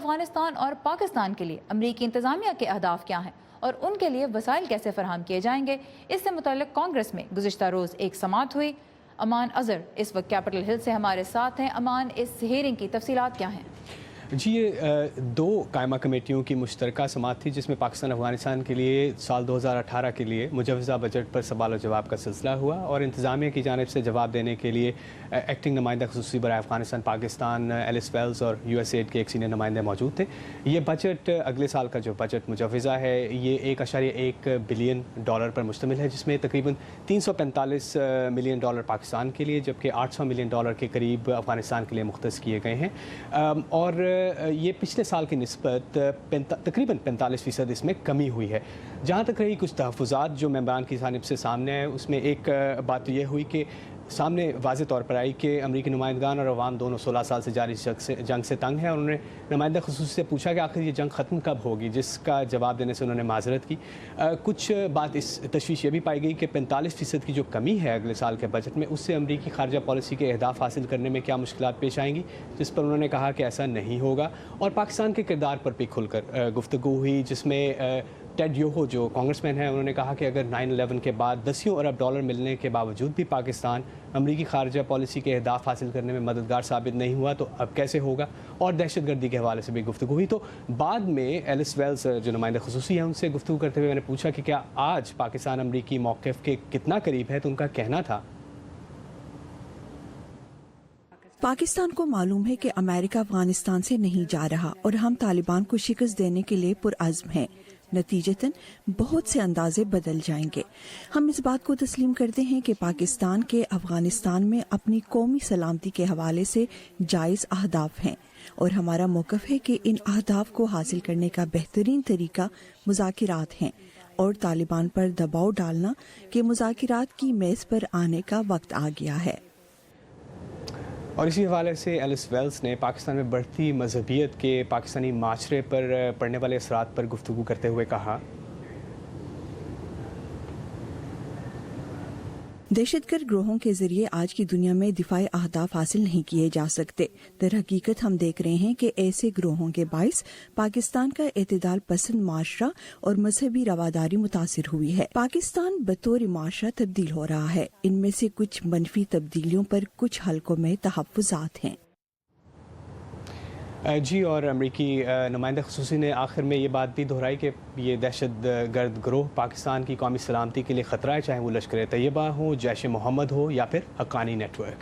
افغانستان اور پاکستان کے لیے امریکی انتظامیہ کے اہداف کیا ہیں اور ان کے لیے وسائل کیسے فراہم کیے جائیں گے، اس سے متعلق کانگریس میں گزشتہ روز ایک سماعت ہوئی۔ امان اظہر اس وقت کیپٹل ہل سے ہمارے ساتھ ہیں۔ امان، اس ہیئرنگ کی تفصیلات کیا ہیں؟ جی، یہ دو قائمہ کمیٹیوں کی مشترکہ سماعت تھی جس میں پاکستان افغانستان کے لیے سال 2018 کے لیے مجوزہ بجٹ پر سوال و جواب کا سلسلہ ہوا، اور انتظامیہ کی جانب سے جواب دینے کے لیے ایکٹنگ نمائندہ خصوصی برائے افغانستان پاکستان ایلس ویلز اور یو ایس ایڈ کے ایک سینئر نمائندے موجود تھے۔ یہ بجٹ اگلے سال کا جو بجٹ مجوزہ ہے یہ $1.1 بلین پر مشتمل ہے، جس میں تقریباً $345 ملین پاکستان کے لیے جبکہ $800 ملین کے قریب افغانستان کے لیے مختص کیے گئے ہیں، اور یہ پچھلے سال کی نسبت تقریباً 45% اس میں کمی ہوئی ہے۔ جہاں تک رہی کچھ تحفظات جو ممبران کی جانب سے سامنے آئے، اس میں ایک بات تو یہ ہوئی کہ سامنے واضح طور پر آئی کہ امریکی نمائندگان اور عوام دونوں 16 سال سے جاری جنگ سے تنگ ہیں، اور انہوں نے نمائندہ خصوصی سے پوچھا کہ آخر یہ جنگ ختم کب ہوگی، جس کا جواب دینے سے انہوں نے معذرت کی۔ کچھ بات اس تشویش یہ بھی پائی گئی کہ 45% کی جو کمی ہے اگلے سال کے بجٹ میں، اس سے امریکی خارجہ پالیسی کے اہداف حاصل کرنے میں کیا مشکلات پیش آئیں گی، جس پر انہوں نے کہا کہ ایسا نہیں ہوگا۔ اور پاکستان کے کردار پر بھی کھل کر گفتگو ہوئی، جس میں ٹیڈ یوہو جو کانگریس مین ہیں انہوں نے کہا کہ اگر 9/11 کے بعد $10 ارب ملنے کے باوجود بھی پاکستان امریکی خارجہ پالیسی کے اہداف حاصل کرنے میں مددگار ثابت نہیں ہوا تو اب کیسے ہوگا، اور دہشت گردی کے حوالے سے بھی گفتگو ہوئی۔ تو بعد میں ایلس ویلز جو نمائندہ خصوصی ہیں ان سے گفتگو کرتے ہوئے میں نے پوچھا کہ کیا آج پاکستان امریکی موقف کے کتنا قریب ہے، تو ان کا کہنا تھا پاکستان کو معلوم ہے کہ امریکہ افغانستان سے نہیں جا رہا اور ہم طالبان کو شکست دینے کے لیے پرعزم ہیں، نتیجتاً بہت سے اندازے بدل جائیں گے۔ ہم اس بات کو تسلیم کرتے ہیں کہ پاکستان کے افغانستان میں اپنی قومی سلامتی کے حوالے سے جائز اہداف ہیں، اور ہمارا موقف ہے کہ ان اہداف کو حاصل کرنے کا بہترین طریقہ مذاکرات ہیں، اور طالبان پر دباؤ ڈالنا کہ مذاکرات کی میز پر آنے کا وقت آ گیا ہے۔ اور اسی حوالے سے ایلس ویلز نے پاکستان میں بڑھتی مذہبیت کے پاکستانی معاشرے پر پڑنے والے اثرات پر گفتگو کرتے ہوئے کہا، دہشت گرد گروہوں کے ذریعے آج کی دنیا میں دفاعی اہداف حاصل نہیں کیے جا سکتے۔ در حقیقت ہم دیکھ رہے ہیں کہ ایسے گروہوں کے باعث پاکستان کا اعتدال پسند معاشرہ اور مذہبی رواداری متاثر ہوئی ہے۔ پاکستان بطور معاشرہ تبدیل ہو رہا ہے۔ ان میں سے کچھ منفی تبدیلیوں پر کچھ حلقوں میں تحفظات ہیں۔ جی، اور امریکی نمائندہ خصوصی نے آخر میں یہ بات بھی دہرائی کہ یہ دہشت گرد گروہ پاکستان کی قومی سلامتی کے لیے خطرہ ہے، چاہے وہ لشکر طیبہ ہو، جیش محمد ہو یا پھر حقانی نیٹ ورک۔